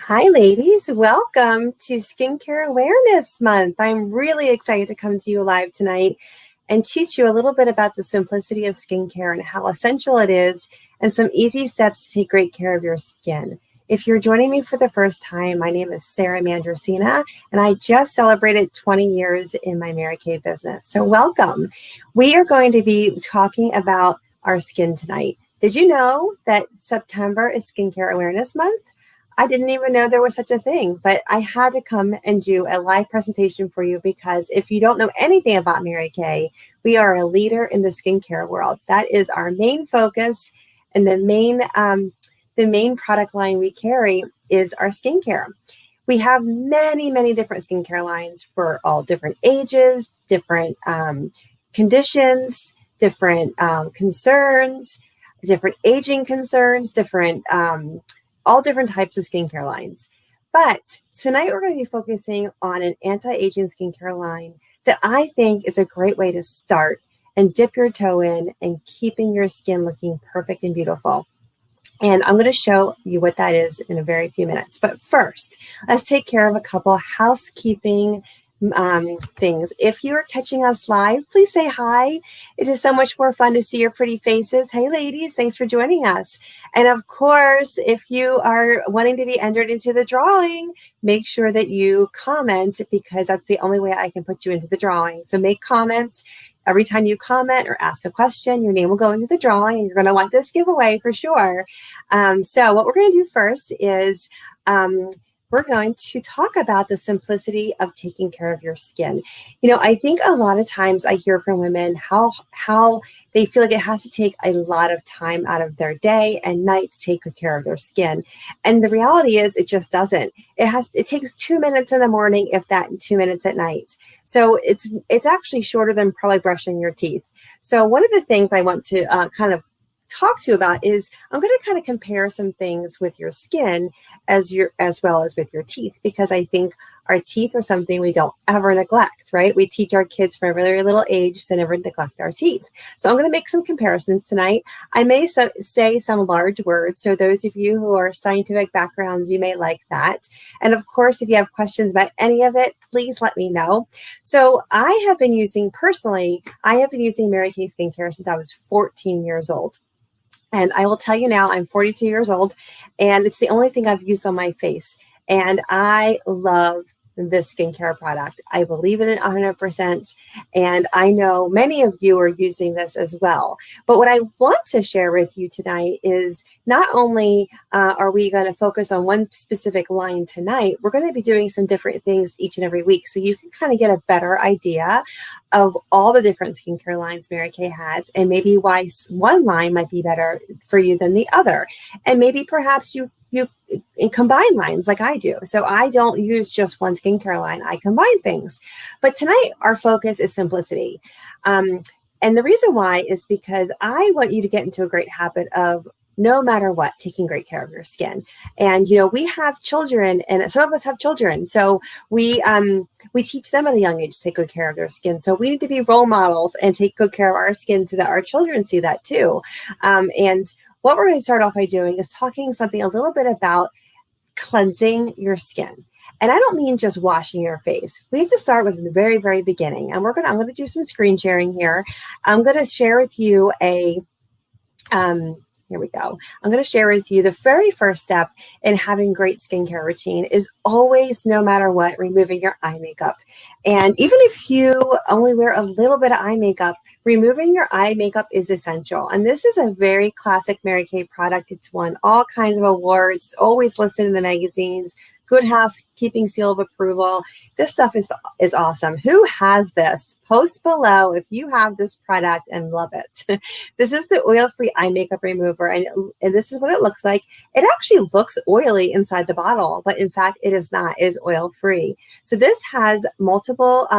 Hi, ladies. Welcome to Skincare Awareness Month. I'm really excited to come to you live tonight and teach you a little bit about the simplicity of skincare and how essential it is and some easy steps to take great care of your skin. If you're joining me for the first time, my name is Sarah Mandrasina, and I just celebrated 20 years in my Mary Kay business. So welcome. We are going to be talking about our skin tonight. Did you know that September is Skincare Awareness Month? I didn't even know there was such a thing, but I had to come and do a live presentation for you because if you don't know anything about Mary Kay, we are a leader in the skincare world. That is our main focus, and the main product line we carry is our skincare. We have many different skincare lines for all different ages, different conditions, different concerns, different aging concerns, all different types of skincare lines. But tonight we're going to be focusing on an anti-aging skincare line that I think is a great way to start and dip your toe in and keeping your skin looking perfect and beautiful. And I'm going to show you what that is in a very few minutes. But first, let's take care of a couple housekeeping things. If you are catching us live, please say hi. It is so much more fun to see your pretty faces. Hey, ladies, thanks for joining us. And of course, if you are wanting to be entered into the drawing, make sure that you comment because that's the only way I can put you into the drawing. So make comments. Every time you comment or ask a question, your name will go into the drawing and you're going to want this giveaway for sure. So what we're going to do first is we're going to talk about the simplicity of taking care of your skin. You know, I think a lot of times I hear from women how they feel like it has to take a lot of time out of their day and night to take good care of their skin. And the reality is it just doesn't. It takes 2 minutes in the morning, if that, and 2 minutes at night. So it's actually shorter than probably brushing your teeth. So one of the things I want to kind of talk to you about is I'm going to kind of compare some things with your skin as well as with your teeth, because I think our teeth are something we don't ever neglect, right? We teach our kids from a really little age to never neglect our teeth. So I'm going to make some comparisons tonight. I may say some large words, so those of you who are scientific backgrounds, you may like that. And of course, if you have questions about any of it, please let me know. So I have been using Mary Kay skincare since I was 14 years old. And I will tell you now, I'm 42 years old, and it's the only thing I've used on my face. And I love this skincare product. I believe in it 100%. And I know many of you are using this as well. But what I want to share with you tonight is not only are we going to focus on one specific line tonight, we're going to be doing some different things each and every week. So you can kind of get a better idea of all the different skincare lines Mary Kay has, and maybe why one line might be better for you than the other. And maybe perhaps you combine lines like I do. So I don't use just one skincare line. I combine things. But tonight, our focus is simplicity. And the reason why is because I want you to get into a great habit of, no matter what, taking great care of your skin. And, you know, we have children, and some of us have children. So we teach them at a young age to take good care of their skin. So we need to be role models and take good care of our skin so that our children see that too. And what we're going to start off by doing is talking something a little bit about cleansing your skin. And I don't mean just washing your face. We have to start with the very, very beginning. And I'm going to do some screen sharing here. I'm going to share with you here we go. I'm going to share with you the very first step in having great skincare routine is always, no matter what, removing your eye makeup. And even if you only wear a little bit of eye makeup, removing your eye makeup is essential. And this is a very classic Mary Kay product. It's won all kinds of awards. It's always listed in the magazines. Good housekeeping seal of approval. This stuff is awesome. Who has this? Post below if you have this product and love it. This is the oil-free eye makeup remover, and this is what it looks like. It actually looks oily inside the bottle, but in fact, it is not. It is oil-free. So this has multiple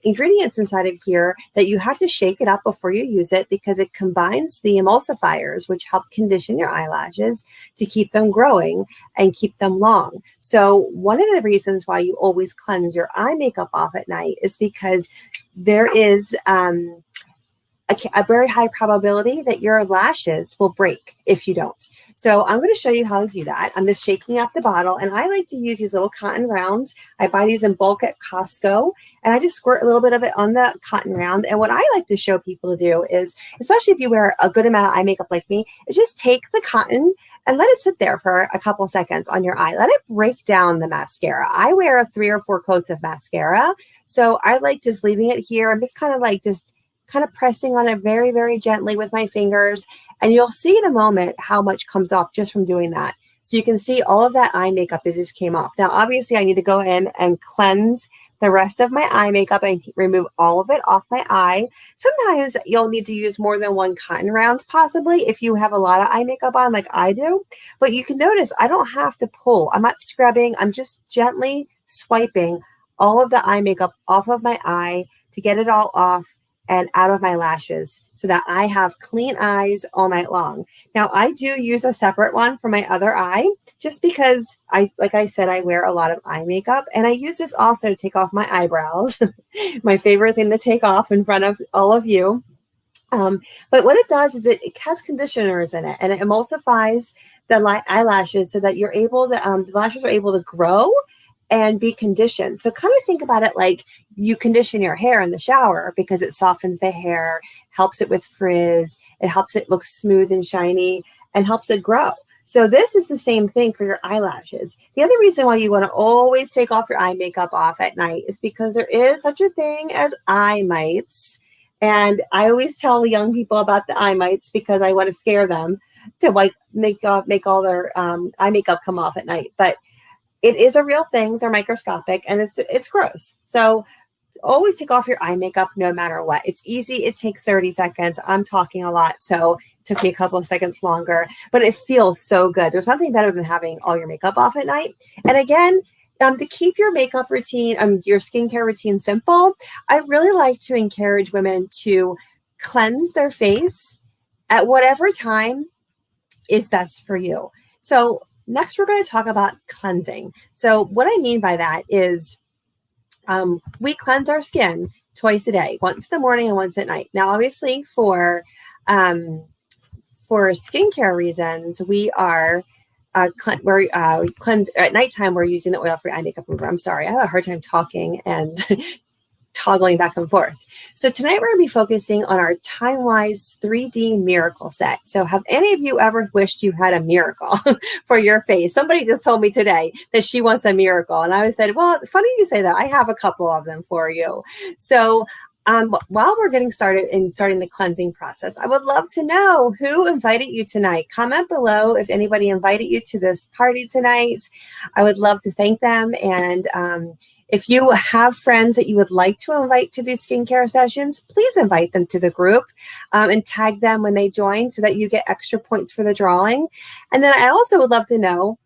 ingredients inside of here that you have to shake it up before you use it because it combines the emulsifiers, which help condition your eyelashes to keep them growing and keep them long. So one of the reasons why you always cleanse your eye makeup off at night is because there is a very high probability that your lashes will break if you don't. So I'm going to show you how to do that. I'm just shaking up the bottle, and I like to use these little cotton rounds. I buy these in bulk at Costco, and I just squirt a little bit of it on the cotton round. And what I like to show people to do is, especially if you wear a good amount of eye makeup like me, is just take the cotton and let it sit there for a couple seconds on your eye. Let it break down the mascara. I wear 3 or 4 coats of mascara, so I like just leaving it here. I'm just kind of pressing on it very, very gently with my fingers. And you'll see in a moment how much comes off just from doing that. So you can see all of that eye makeup as just came off. Now, obviously, I need to go in and cleanse the rest of my eye makeup and remove all of it off my eye. Sometimes you'll need to use more than one cotton round, possibly, if you have a lot of eye makeup on like I do. But you can notice I don't have to pull. I'm not scrubbing. I'm just gently swiping all of the eye makeup off of my eye to get it all off and out of my lashes so that I have clean eyes all night long. Now, I do use a separate one for my other eye just because like I said, I wear a lot of eye makeup, and I use this also to take off my eyebrows, my favorite thing to take off in front of all of you. But what it does is it has conditioners in it, and it emulsifies the eyelashes so that you're able to, the lashes are able to grow and be conditioned. So kind of think about it like you condition your hair in the shower because it softens the hair, helps it with frizz, it helps it look smooth and shiny, and helps it grow. So this is the same thing for your eyelashes. The other reason why you want to always take off your eye makeup off at night is because there is such a thing as eye mites. And I always tell the young people about the eye mites because I want to scare them to like make all their eye makeup come off at night. But it is a real thing. They're microscopic, and it's gross. So always take off your eye makeup no matter what. It's easy. It takes 30 seconds. I'm talking a lot, so it took me a couple of seconds longer, but it feels so good. There's nothing better than having all your makeup off at night. And again, to keep your makeup routine, your skincare routine simple, I really like to encourage women to cleanse their face at whatever time is best for you. So next, we're going to talk about cleansing. So what I mean by that is we cleanse our skin twice a day, once in the morning and once at night. Now, obviously, for skincare reasons, we cleanse at nighttime. We're using the oil-free eye makeup remover. I'm sorry, I have a hard time talking and toggling back and forth. So tonight we're going to be focusing on our Time-Wise 3D Miracle Set. So have any of you ever wished you had a miracle for your face? Somebody just told me today that she wants a miracle. And I said, well, funny you say that. I have a couple of them for you. So while we're getting started in starting the cleansing process, I would love to know who invited you tonight. Comment below if anybody invited you to this party tonight. I would love to thank them. And if you have friends that you would like to invite to these skincare sessions, please invite them to the group and tag them when they join so that you get extra points for the drawing. And then I also would love to know,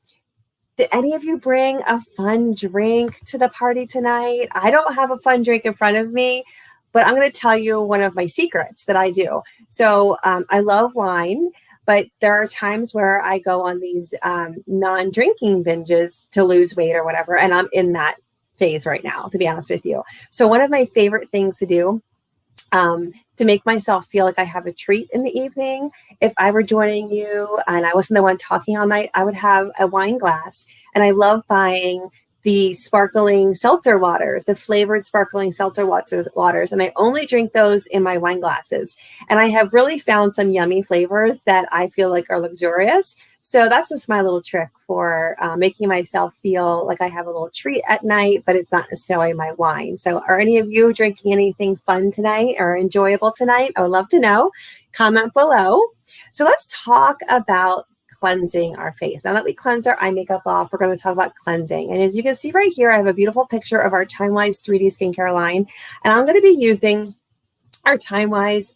did any of you bring a fun drink to the party tonight? I don't have a fun drink in front of me, but I'm going to tell you one of my secrets that I do. So I love wine, but there are times where I go on these non-drinking binges to lose weight or whatever, and I'm in that phase right now, to be honest with you. So one of my favorite things to do to make myself feel like I have a treat in the evening, if I were joining you and I wasn't the one talking all night, I would have a wine glass. And I love buying the sparkling seltzer waters, the flavored sparkling seltzer waters. And I only drink those in my wine glasses. And I have really found some yummy flavors that I feel like are luxurious. So that's just my little trick for making myself feel like I have a little treat at night, but it's not necessarily my wine. So are any of you drinking anything fun tonight or enjoyable tonight? I would love to know. Comment below. So let's talk about cleansing our face. Now that we cleanse our eye makeup off, we're going to talk about cleansing. And as you can see right here, I have a beautiful picture of our Time-Wise 3D skincare line. And I'm going to be using our Time-Wise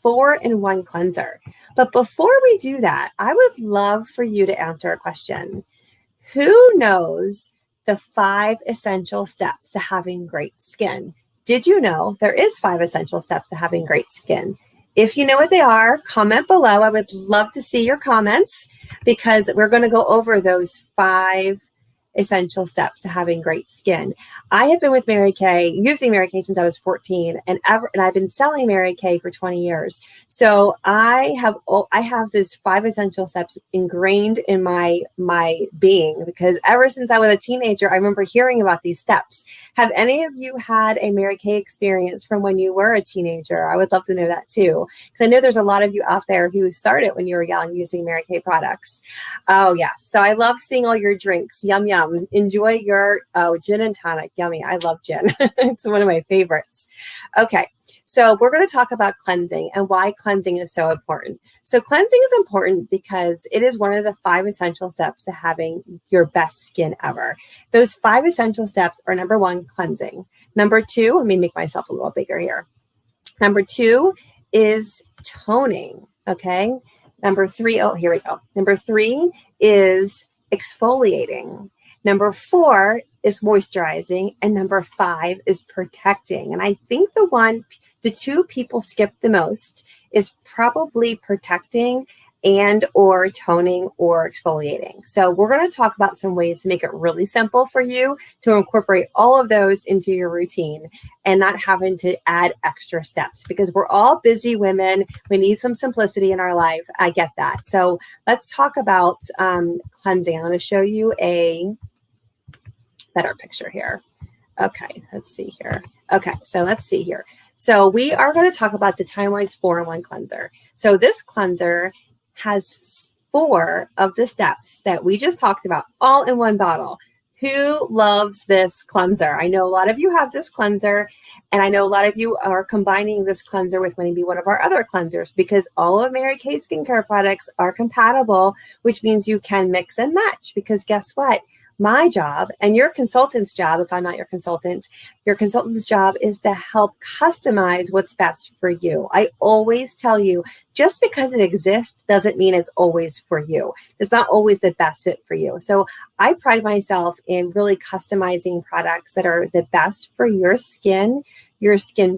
4-in-1 cleanser. But before we do that, I would love for you to answer a question. Who knows the 5 essential steps to having great skin? Did you know there is 5 essential steps to having great skin? If you know what they are, comment below. I would love to see your comments because we're going to go over those 5 essential steps to having great skin. I have been with Mary Kay, using Mary Kay since I was 14, and I've been selling Mary Kay for 20 years. So I have these 5 essential steps ingrained in my being, because ever since I was a teenager, I remember hearing about these steps. Have any of you had a Mary Kay experience from when you were a teenager? I would love to know that too, because I know there's a lot of you out there who started when you were young using Mary Kay products. Oh yes, so I love seeing all your drinks. Yum yum. Enjoy your gin and tonic. Yummy. I love gin. It's one of my favorites. Okay, so we're going to talk about cleansing and why cleansing is so important. So cleansing is important because it is one of the 5 essential steps to having your best skin ever. Those 5 essential steps are: number 1, cleansing. Number 2, let me make myself a little bigger here. Number 2 is toning. Okay. Number 3, oh, here we go. Number 3 is exfoliating. Number 4 is moisturizing. And number 5 is protecting. And I think the 2 people skip the most is probably protecting and or toning or exfoliating. So we're going to talk about some ways to make it really simple for you to incorporate all of those into your routine and not having to add extra steps, because we're all busy women. We need some simplicity in our life. I get that. So let's talk about cleansing. I'm going to show you a better picture here. Okay, let's see here. Okay, so let's see here. So we are going to talk about the Time-Wise 4-in-1 cleanser. So this cleanser has 4 of the steps that we just talked about all in one bottle. Who loves this cleanser? I know a lot of you have this cleanser, and I know a lot of you are combining this cleanser with maybe one of our other cleansers, because all of Mary Kay skincare products are compatible, which means you can mix and match. Because guess what? My job and your consultant's job, if I'm not your consultant's job is to help customize what's best for you. I always tell you, just because it exists doesn't mean it's always for you. It's not always the best fit for you. So I pride myself in really customizing products that are the best for your skin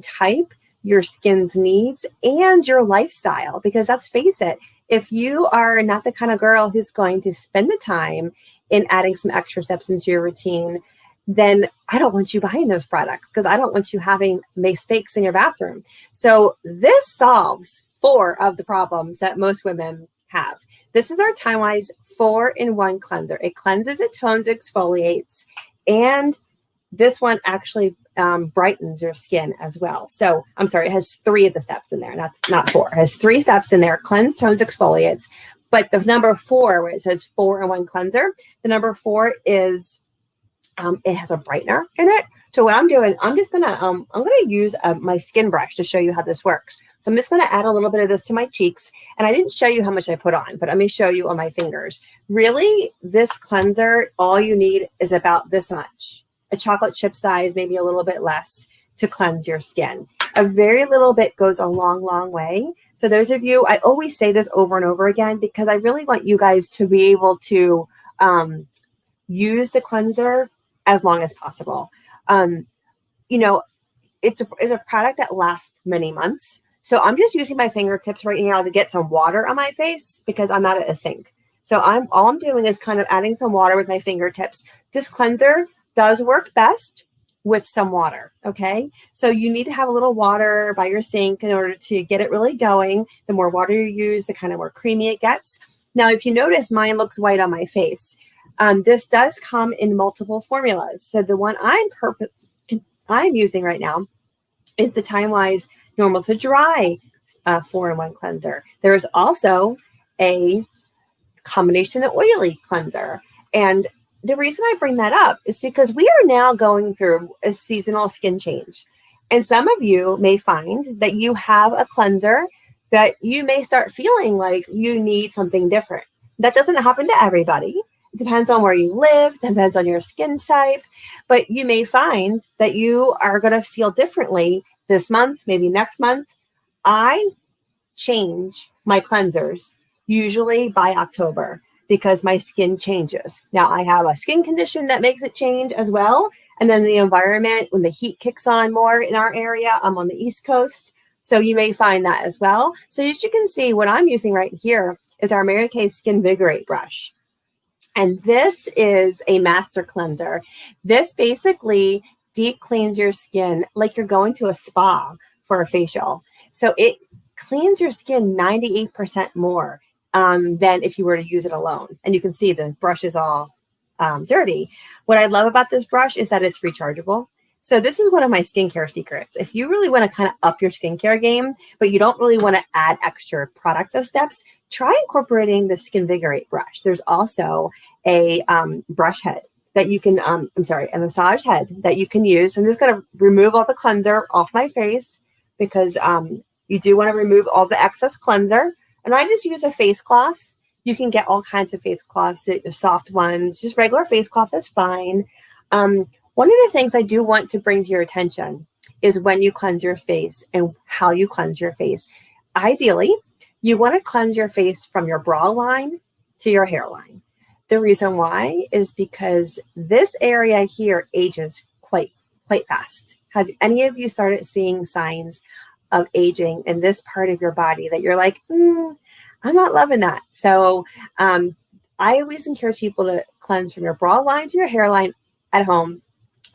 type, your skin's needs, and your lifestyle. Because let's face it, if you are not the kind of girl who's going to spend the time in adding some extra steps into your routine, then I don't want you buying those products, because I don't want you having mistakes in your bathroom. So this solves 4 of the problems that most women have. This is our Time-Wise 4-in-1 cleanser. It cleanses, it tones, exfoliates, and this one actually brightens your skin as well. So I'm sorry, it has 3 of the steps in there, not 4. It has 3 steps in there: cleanse, tones, exfoliates. But the number 4, where it says 4-in-1 cleanser, the number 4 is it has a brightener in it. So what I'm doing, I'm gonna use my skin brush to show you how this works. So I'm just gonna add a little bit of this to my cheeks, and I didn't show you how much I put on, but let me show you on my fingers. Really, this cleanser, all you need is about this much, a chocolate chip size, maybe a little bit less, to cleanse your skin. A very little bit goes a long, long way. So those of you, I always say this over and over again, because I really want you guys to be able to use the cleanser as long as possible. You know, it's a product that lasts many months. So I'm just using my fingertips right now to get some water on my face, because I'm not at a sink. So all I'm doing is kind of adding some water with my fingertips. This cleanser does work best with some water. Okay. So you need to have a little water by your sink in order to get it really going. The more water you use, the kind of more creamy it gets. Now, if you notice, mine looks white on my face. This does come in multiple formulas. So the one I'm using right now is the Time-Wise Normal to Dry 4-in-1 cleanser. There is also a combination of oily cleanser. And the reason I bring that up is because we are now going through a seasonal skin change. And some of you may find that you have a cleanser that you may start feeling like you need something different. That doesn't happen to everybody. It depends on where you live, depends on your skin type, but you may find that you are going to feel differently this month, maybe next month. I change my cleansers usually by October, because my skin changes. Now, I have a skin condition that makes it change as well. And then the environment, when the heat kicks on more in our area, I'm on the East Coast, so you may find that as well. So as you can see, what I'm using right here is our Mary Kay Skin Vigorate brush. And this is a master cleanser. This basically deep cleans your skin like you're going to a spa for a facial. So it cleans your skin 98% more than if you were to use it alone. And you can see the brush is all dirty. What I love about this brush is that it's rechargeable. So this is one of my skincare secrets. If you really want to kind of up your skincare game, but you don't really want to add extra products as steps, try incorporating the Skinvigorate brush. There's also a brush head that you can, a massage head that you can use. So I'm just going to remove all the cleanser off my face because you do want to remove all the excess cleanser. And I just use a face cloth. You can get all kinds of face cloths, soft ones, just regular face cloth is fine. One of the things I do want to bring to your attention is when you cleanse your face and how you cleanse your face. Ideally, you want to cleanse your face from your brow line to your hairline. The reason why is because this area here ages quite fast. Have any of you started seeing signs of aging in this part of your body that you're like, I'm not loving that? So I always encourage people to cleanse from your brow line to your hairline at home.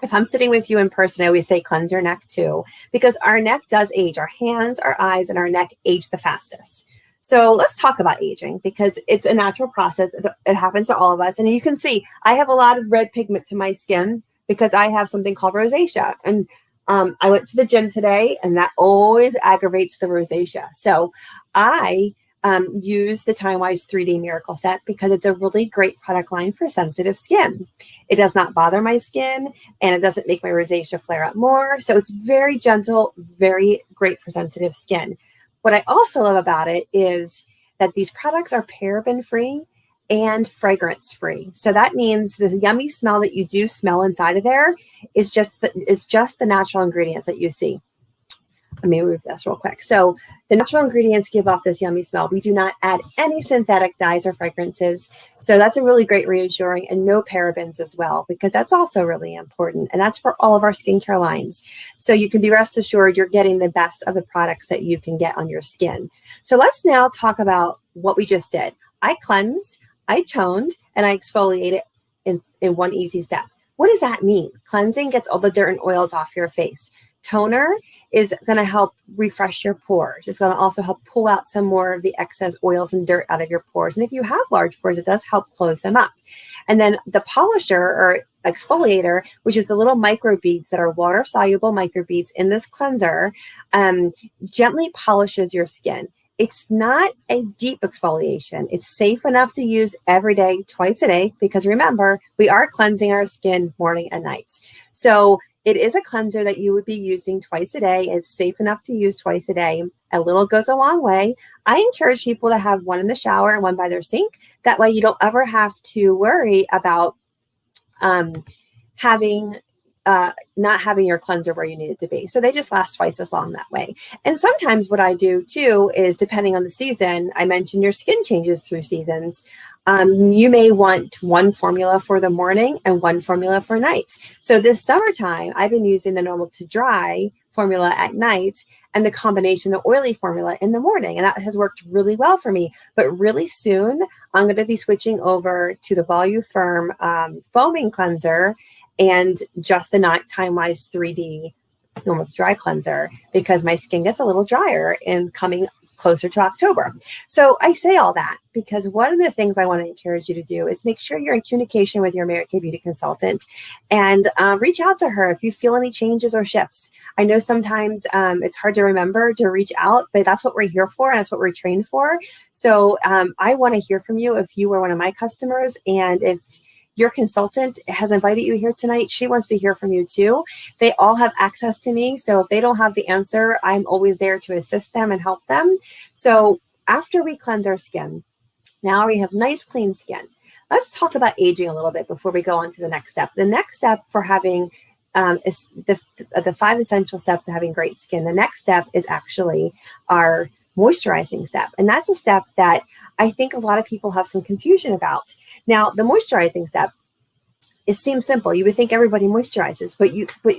If I'm sitting with you in person, I always say cleanse your neck too, because our neck does age. Our hands, our eyes, and our neck age the fastest. So let's talk about aging because it's a natural process. It happens to all of us. And you can see I have a lot of red pigment to my skin because I have something called rosacea. And I went to the gym today and that always aggravates the rosacea. So I use the TimeWise 3D Miracle Set because it's a really great product line for sensitive skin. It does not bother my skin and it doesn't make my rosacea flare up more. So it's very gentle, very great for sensitive skin. What I also love about it is that these products are paraben free and fragrance free. So that means the yummy smell that you do smell inside of there is just the natural ingredients that you see. Let me remove this real quick. So the natural ingredients give off this yummy smell. We do not add any synthetic dyes or fragrances. So that's a really great reassuring, and no parabens as well, because that's also really important. And that's for all of our skincare lines. So you can be rest assured you're getting the best of the products that you can get on your skin. So let's now talk about what we just did. I cleansed, I toned, and I exfoliated in one easy step. What does that mean? Cleansing gets all the dirt and oils off your face. Toner is going to help refresh your pores. It's going to also help pull out some more of the excess oils and dirt out of your pores. And if you have large pores, it does help close them up. And then the polisher or exfoliator, which is the little micro beads that are water soluble microbeads in this cleanser, gently polishes your skin. It's not a deep exfoliation. It's safe enough to use every day, twice a day, because remember, we are cleansing our skin morning and nights. So it is a cleanser that you would be using twice a day. It's safe enough to use twice a day. A little goes a long way. I encourage people to have one in the shower and one by their sink. That way you don't ever have to worry about not having your cleanser where you need it to be. So they just last twice as long that way. And sometimes what I do too is, depending on the season, I mentioned your skin changes through seasons. You may want one formula for the morning and one formula for night. So this summertime, I've been using the normal to dry formula at night and the combination, the oily formula in the morning. And that has worked really well for me. But really soon, I'm going to be switching over to the Voluferm foaming cleanser and just the TimeWise 3D normal to dry cleanser, because my skin gets a little drier and coming closer to October. So I say all that because one of the things I want to encourage you to do is make sure you're in communication with your Mary Kay Beauty consultant and reach out to her if you feel any changes or shifts. I know sometimes it's hard to remember to reach out, but that's what we're here for. And that's what we're trained for. So I want to hear from you if you were one of my customers, and if your consultant has invited you here tonight, she wants to hear from you too. They all have access to me. So if they don't have the answer, I'm always there to assist them and help them. So after we cleanse our skin, now we have nice, clean skin. Let's talk about aging a little bit before we go on to the next step. The next step for having is the 5 essential steps to having great skin. The next step is actually our moisturizing step. And that's a step that I think a lot of people have some confusion about. Now, the moisturizing step, it seems simple. You would think everybody moisturizes, but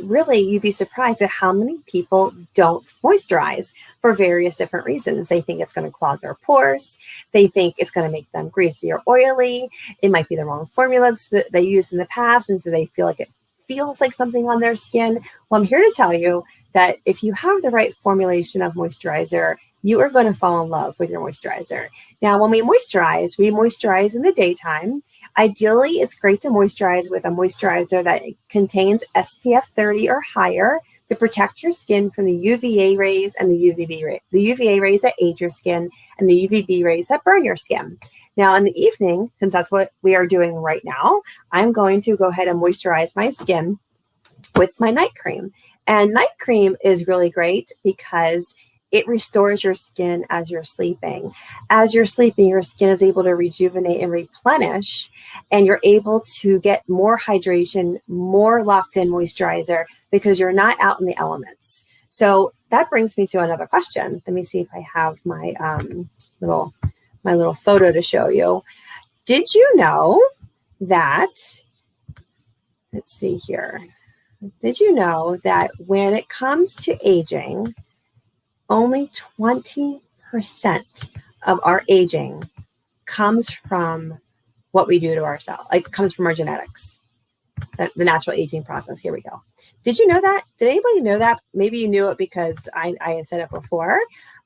really you'd be surprised at how many people don't moisturize for various different reasons. They think it's going to clog their pores. They think it's going to make them greasy or oily. It might be the wrong formulas that they used in the past, and so they feel like it feels like something on their skin. Well, I'm here to tell you that if you have the right formulation of moisturizer, you are going to fall in love with your moisturizer. Now, when we moisturize in the daytime. Ideally, it's great to moisturize with a moisturizer that contains SPF 30 or higher to protect your skin from the UVA rays and the UVB rays. The UVA rays that age your skin and the UVB rays that burn your skin. Now, in the evening, since that's what we are doing right now, I'm going to go ahead and moisturize my skin with my night cream. And night cream is really great because it restores your skin as you're sleeping. As you're sleeping, your skin is able to rejuvenate and replenish, and you're able to get more hydration, more locked in moisturizer because you're not out in the elements. So that brings me to another question. Let me see if I have my little photo to show you. Did you know that, let's see here. Did you know that when it comes to aging, only 20% of our aging comes from what we do to ourselves, like comes from our genetics, the natural aging process. Here we go. Did you know that? Did anybody know that? Maybe you knew it because I have said it before,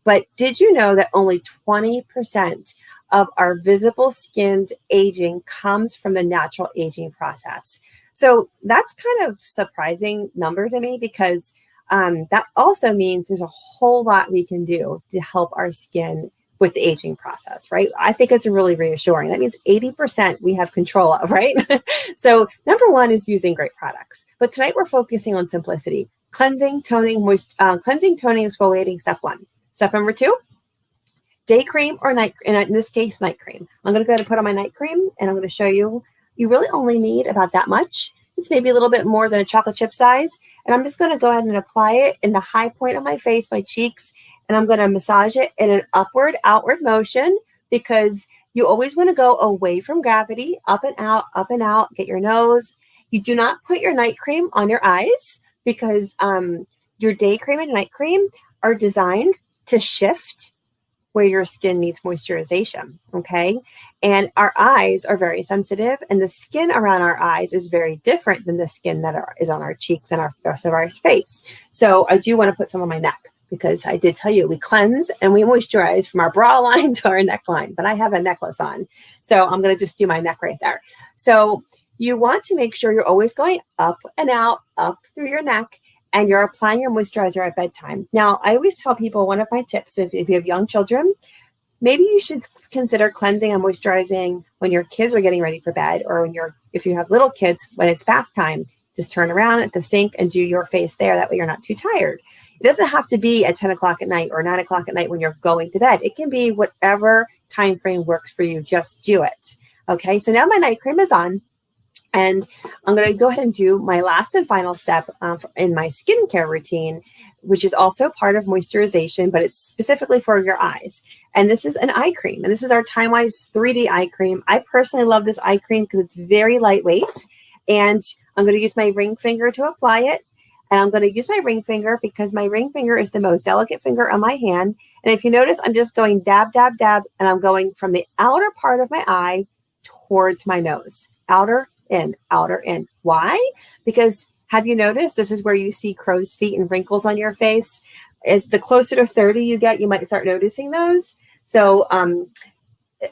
but did you know that only 20% of our visible skin's aging comes from the natural aging process? So that's kind of surprising number to me because that also means there's a whole lot we can do to help our skin with the aging process, right? I think it's really reassuring. That means 80% we have control of, right? So number one is using great products. But tonight we're focusing on simplicity. Cleansing, toning, exfoliating, step one. Step number two, day cream or night, in this case, night cream. I'm going to go ahead and put on my night cream, and I'm going to show you, you really only need about that much. It's maybe a little bit more than a chocolate chip size. And I'm just going to go ahead and apply it in the high point of my face, my cheeks, and I'm going to massage it in an upward, outward motion because you always want to go away from gravity, up and out, get your nose. You do not put your night cream on your eyes because your day cream and night cream are designed to shift where your skin needs moisturization, okay? And our eyes are very sensitive, and the skin around our eyes is very different than the skin that is on our cheeks and our rest of our face. So I do want to put some on my neck because I did tell you we cleanse and we moisturize from our bra line to our neckline, but I have a necklace on. So I'm going to just do my neck right there. So you want to make sure you're always going up and out, up through your neck, and you're applying your moisturizer at bedtime. Now, I always tell people one of my tips, if you have young children, maybe you should consider cleansing and moisturizing when your kids are getting ready for bed, or if you have little kids, when it's bath time, just turn around at the sink and do your face there. That way you're not too tired. It doesn't have to be at 10 o'clock at night or 9 o'clock at night when you're going to bed. It can be whatever time frame works for you. Just do it. Okay, so now my night cream is on. And I'm going to go ahead and do my last and final step in my skincare routine, which is also part of moisturization, but it's specifically for your eyes. And this is an eye cream. And this is our TimeWise 3D eye cream. I personally love this eye cream because it's very lightweight. And I'm going to use my ring finger to apply it. And I'm going to use my ring finger because my ring finger is the most delicate finger on my hand. And if you notice, I'm just going dab, dab, dab. And I'm going from the outer part of my eye towards my nose. Outer in. Why? Because have you noticed this is where you see crow's feet and wrinkles on your face? As the closer to 30 you get, you might start noticing those. So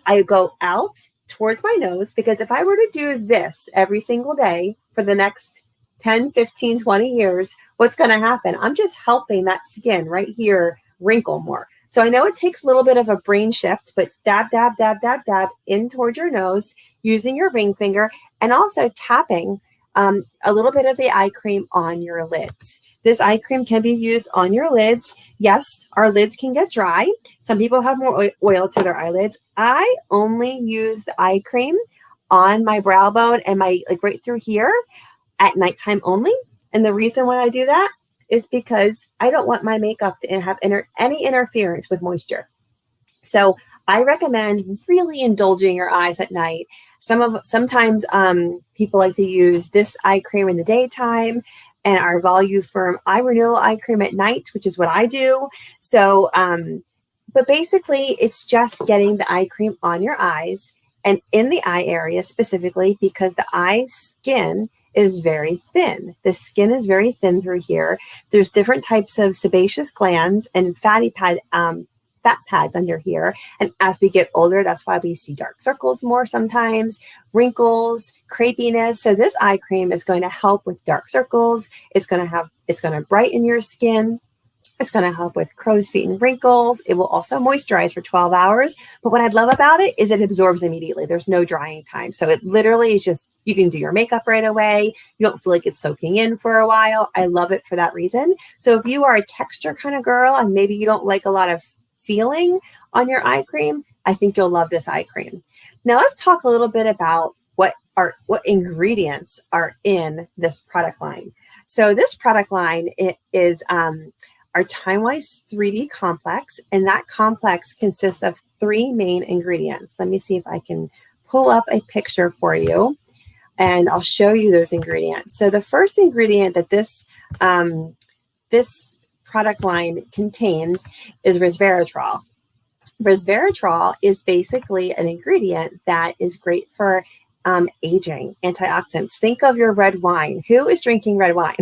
I go out towards my nose because if I were to do this every single day for the next 10, 15, 20 years, what's going to happen? I'm just helping that skin right here wrinkle more. So I know it takes a little bit of a brain shift, but dab, dab, dab, dab, dab in towards your nose using your ring finger and also tapping a little bit of the eye cream on your lids. This eye cream can be used on your lids. Yes, our lids can get dry. Some people have more oil to their eyelids. I only use the eye cream on my brow bone and right through here at nighttime only. And the reason why I do that is because I don't want my makeup to have any interference with moisture. So I recommend really indulging your eyes at night. Sometimes people like to use this eye cream in the daytime and our Volume Firm Eye Renewal Eye Cream at night, which is what I do. So, but basically, it's just getting the eye cream on your eyes and in the eye area specifically because the eye skin is very thin. The skin is very thin through here. There's different types of sebaceous glands and fat pads under here. And as we get older, that's why we see dark circles more sometimes, wrinkles, crepiness. So this eye cream is going to help with dark circles. It's going to brighten your skin. It's going to help with crow's feet and wrinkles. It will also moisturize for 12 hours. But what I love about it is it absorbs immediately. There's no drying time. So it literally is just, you can do your makeup right away. You don't feel like it's soaking in for a while. I love it for that reason. So if you are a texture kind of girl and maybe you don't like a lot of feeling on your eye cream, I think you'll love this eye cream. Now let's talk a little bit about what ingredients are in this product line. So this product line, it is our Time-Wise 3D complex, and that complex consists of 3 main ingredients. Let me see if I can pull up a picture for you, and I'll show you those ingredients. So the first ingredient that this product line contains is resveratrol. Resveratrol is basically an ingredient that is great for aging, antioxidants. Think of your red wine. Who is drinking red wine?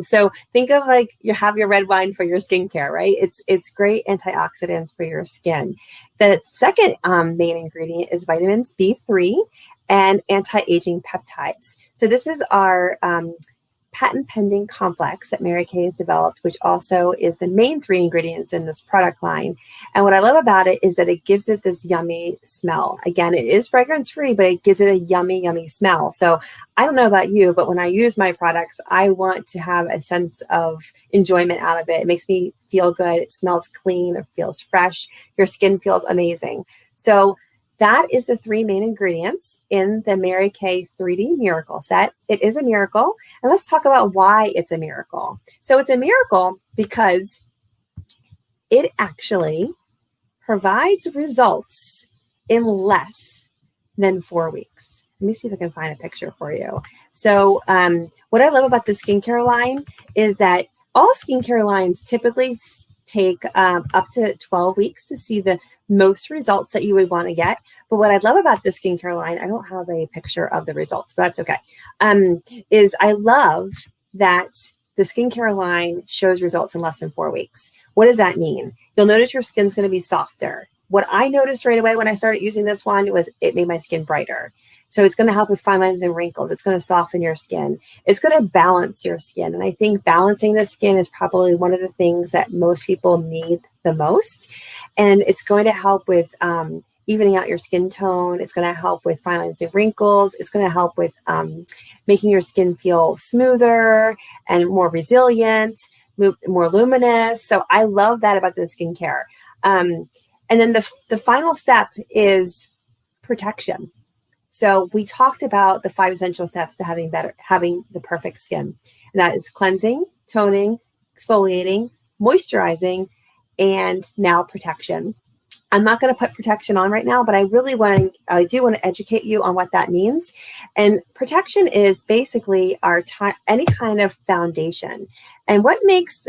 So think of like you have your red wine for your skincare, right? It's great antioxidants for your skin. The second main ingredient is vitamins B3 and anti-aging peptides. So this is our patent pending complex that Mary Kay has developed, which also is the main 3 ingredients in this product line. And what I love about it is that it gives it this yummy smell. Again, it is fragrance free, but it gives it a yummy, yummy smell. So I don't know about you, but when I use my products, I want to have a sense of enjoyment out of it. It makes me feel good. It smells clean. It feels fresh. Your skin feels amazing. So that is the 3 main ingredients in the Mary Kay 3D Miracle Set. It is a miracle. And let's talk about why it's a miracle. So it's a miracle because it actually provides results in less than 4 weeks. Let me see if I can find a picture for you. So what I love about the skincare line is that all skincare lines typically take up to 12 weeks to see the most results that you would want to get. But what I love about the skincare line, I don't have a picture of the results, but that's okay, is I love that the skincare line shows results in less than 4 weeks. What does that mean? You'll notice your skin's going to be softer. What I noticed right away when I started using this one was it made my skin brighter. So it's going to help with fine lines and wrinkles. It's going to soften your skin. It's going to balance your skin. And I think balancing the skin is probably one of the things that most people need the most. And it's going to help with evening out your skin tone. It's going to help with fine lines and wrinkles. It's going to help with making your skin feel smoother and more resilient, more luminous. So I love that about the skincare. And then the final step is protection. So we talked about the 5 essential steps to having the perfect skin. And that is cleansing, toning, exfoliating, moisturizing, and now protection. I'm not going to put protection on right now, but I do want to educate you on what that means. And protection is basically any kind of foundation. And what makes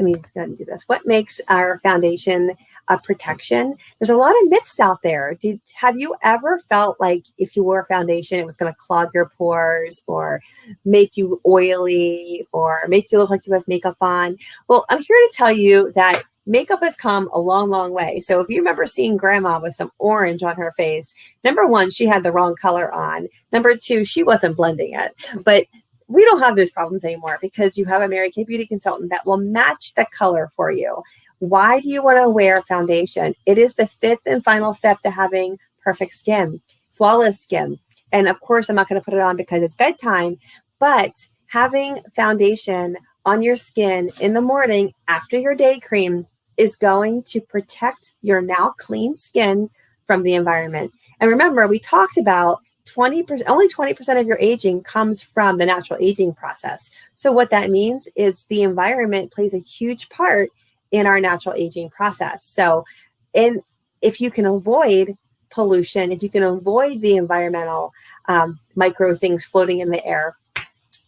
our foundation a protection? There's a lot of myths out there. Have you ever felt like if you wore a foundation, it was going to clog your pores or make you oily or make you look like you have makeup on? Well, I'm here to tell you that makeup has come a long, long way. So if you remember seeing grandma with some orange on her face, number 1, she had the wrong color on. Number 2, she wasn't blending it. But we don't have those problems anymore because you have a Mary Kay beauty consultant that will match the color for you. Why do you want to wear foundation? It is the 5th and final step to having perfect skin, flawless skin. And of course, I'm not going to put it on because it's bedtime, but having foundation on your skin in the morning after your day cream is going to protect your now clean skin from the environment. And remember, we talked about only 20% of your aging comes from the natural aging process. So what that means is the environment plays a huge part in our natural aging process. So if you can avoid pollution, if you can avoid the environmental micro things floating in the air,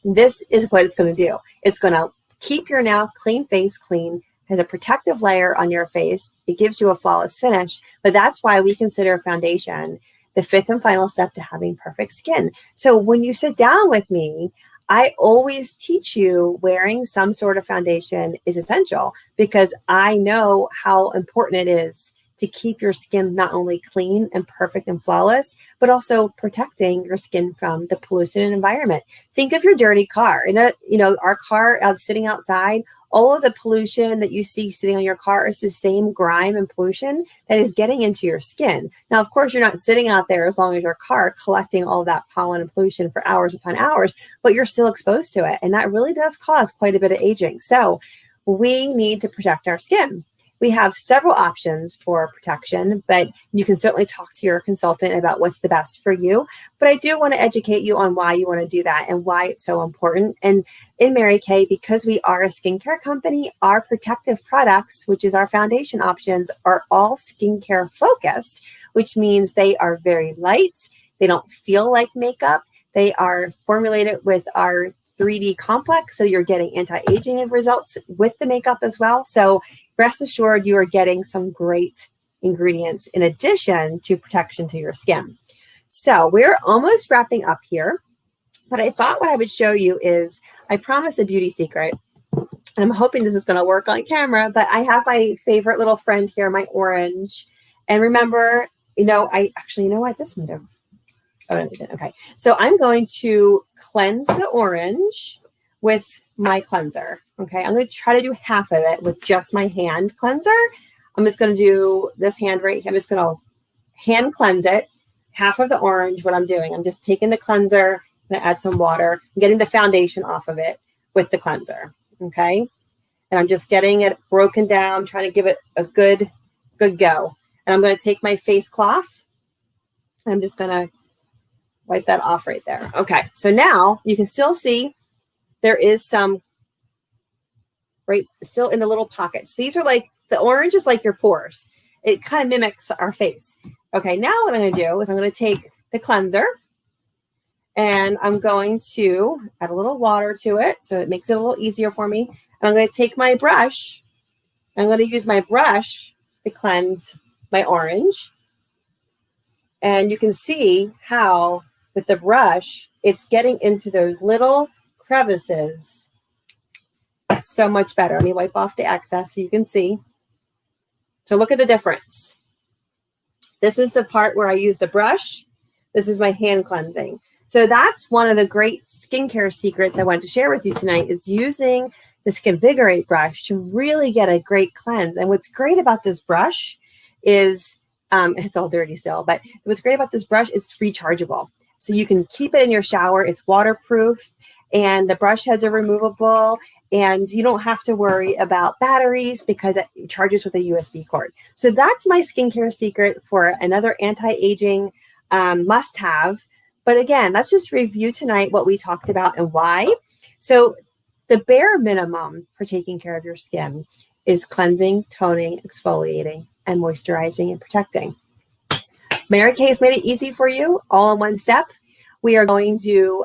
this is what it's going to do. It's going to keep your now clean face clean, has a protective layer on your face. It gives you a flawless finish, but that's why we consider foundation the fifth and final step to having perfect skin. So when you sit down with me, I always teach you wearing some sort of foundation is essential, because I know how important it is to keep your skin not only clean and perfect and flawless, but also protecting your skin from the pollution and environment. Think of your dirty car. Our car sitting outside, all of the pollution that you see sitting on your car is the same grime and pollution that is getting into your skin. Now, of course, you're not sitting out there as long as your car collecting all that pollen and pollution for hours upon hours, but you're still exposed to it. And that really does cause quite a bit of aging. So we need to protect our skin. We have several options for protection, but you can certainly talk to your consultant about what's the best for you. But I do want to educate you on why you want to do that and why it's so important. And in Mary Kay, because we are a skincare company, our protective products, which is our foundation options, are all skincare focused, which means they are very light. They don't feel like makeup. They are formulated with our 3D complex, so you're getting anti-aging results with the makeup as well. So rest assured, you are getting some great ingredients in addition to protection to your skin. So we're almost wrapping up here, but I thought what I would show you is, I promised a beauty secret, and I'm hoping this is going to work on camera, but I have my favorite little friend here, my orange. And remember, you know what, this might have, okay. So I'm going to cleanse the orange with my cleanser. Okay, I'm going to try to do half of it with just my hand cleanser. I'm just going to do this hand right here. I'm just going to hand cleanse it, half of the orange. What I'm doing, I'm just taking the cleanser, I'm going to add some water, I'm getting the foundation off of it with the cleanser. Okay, and I'm just getting it broken down, trying to give it a good go. And I'm going to take my face cloth, and I'm just going to wipe that off right there. Okay, so now you can still see there is some right still in the little pockets. These are like, the orange is like your pores. It kind of mimics our face. Okay, now what I'm going to do is I'm going to take the cleanser, and I'm going to add a little water to it so it makes it a little easier for me. And I'm going to take my brush. I'm going to use my brush to cleanse my orange. And you can see how with the brush, it's getting into those little crevices so much better. Let me wipe off the excess so you can see. So look at the difference. This is the part where I use the brush. This is my hand cleansing. So that's one of the great skincare secrets I wanted to share with you tonight, is using the Skinvigorate brush to really get a great cleanse. And what's great about this brush is, it's all dirty still, but what's great about this brush is it's rechargeable. So you can keep it in your shower. It's waterproof, and the brush heads are removable, and you don't have to worry about batteries because it charges with a USB cord. So that's my skincare secret for another anti-aging must-have. But again, let's just review tonight what we talked about and why. So the bare minimum for taking care of your skin is cleansing, toning, exfoliating, and moisturizing and protecting. Mary Kay has made it easy for you, all in one step. We are going to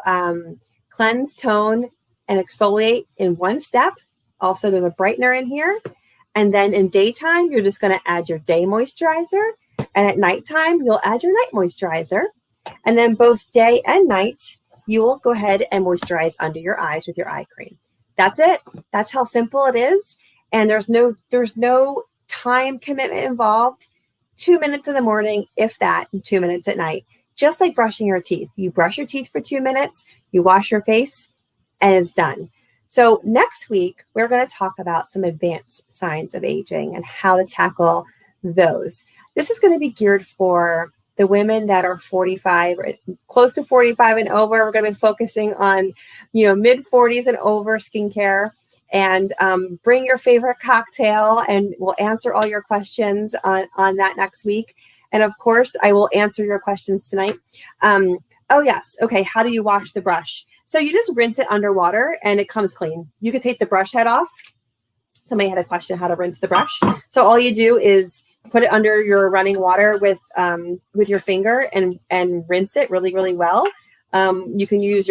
cleanse, tone, and exfoliate in one step. Also, there's a brightener in here. And then in daytime, you're just going to add your day moisturizer. And at nighttime, you'll add your night moisturizer. And then both day and night, you will go ahead and moisturize under your eyes with your eye cream. That's it. That's how simple it is. And there's no time commitment involved. 2 minutes in the morning, if that, and 2 minutes at night. Just like brushing your teeth. You brush your teeth for 2 minutes, you wash your face, and it's done. So next week, we're going to talk about some advanced signs of aging and how to tackle those. This is going to be geared for the women that are 45 or close to 45 and over. We're going to be focusing on, mid 40s and over skincare. And bring your favorite cocktail, and we'll answer all your questions on that next week. And of course, I will answer your questions tonight. Oh yes, okay, how do you wash the brush? So you just rinse it underwater and it comes clean. You can take the brush head off. Somebody had a question how to rinse the brush. So all you do is put it under your running water with your finger and rinse it really, really well. You can use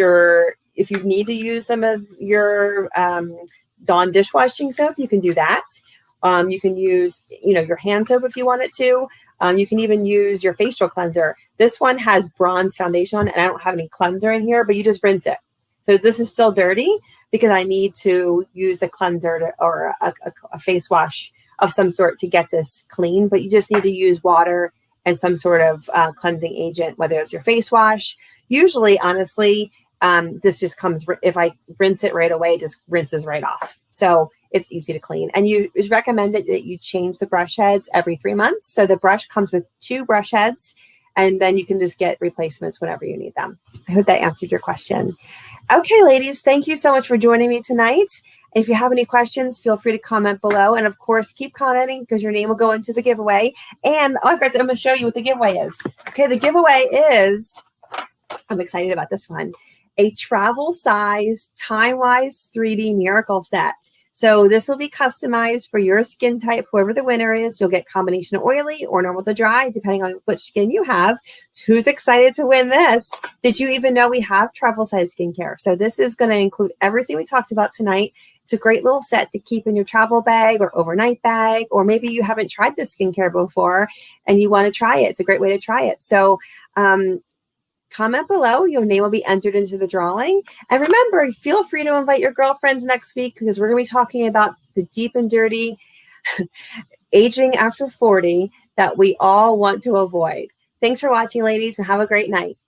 if you need to use some of your Dawn dishwashing soap, you can do that. You can use, your hand soap if you want it to. You can even use your facial cleanser. This one has bronze foundation on it, and I don't have any cleanser in here, but you just rinse it. So this is still dirty because I need to use a cleanser or a face wash of some sort to get this clean. But you just need to use water and some sort of cleansing agent, whether it's your face wash. Usually, honestly, this just comes, if I rinse it right away, it just rinses right off. So it's easy to clean. And it's recommended that you change the brush heads every 3 months. So the brush comes with 2 brush heads, and then you can just get replacements whenever you need them. I hope that answered your question. Okay, ladies, thank you so much for joining me tonight. If you have any questions, feel free to comment below. And of course, keep commenting because your name will go into the giveaway. And I'm going to show you what the giveaway is. Okay, the giveaway is, I'm excited about this one, a travel size time-wise 3D miracle set. So this will be customized for your skin type, whoever the winner is. You'll get combination of oily or normal to dry, depending on which skin you have. So who's excited to win this? Did you even know we have travel size skincare? So this is going to include everything we talked about tonight. It's a great little set to keep in your travel bag or overnight bag, or maybe you haven't tried this skincare before and you want to try it. It's a great way to try it. So comment below. Your name will be entered into the drawing. And remember, feel free to invite your girlfriends next week because we're going to be talking about the deep and dirty aging after 40 that we all want to avoid. Thanks for watching, ladies, and have a great night.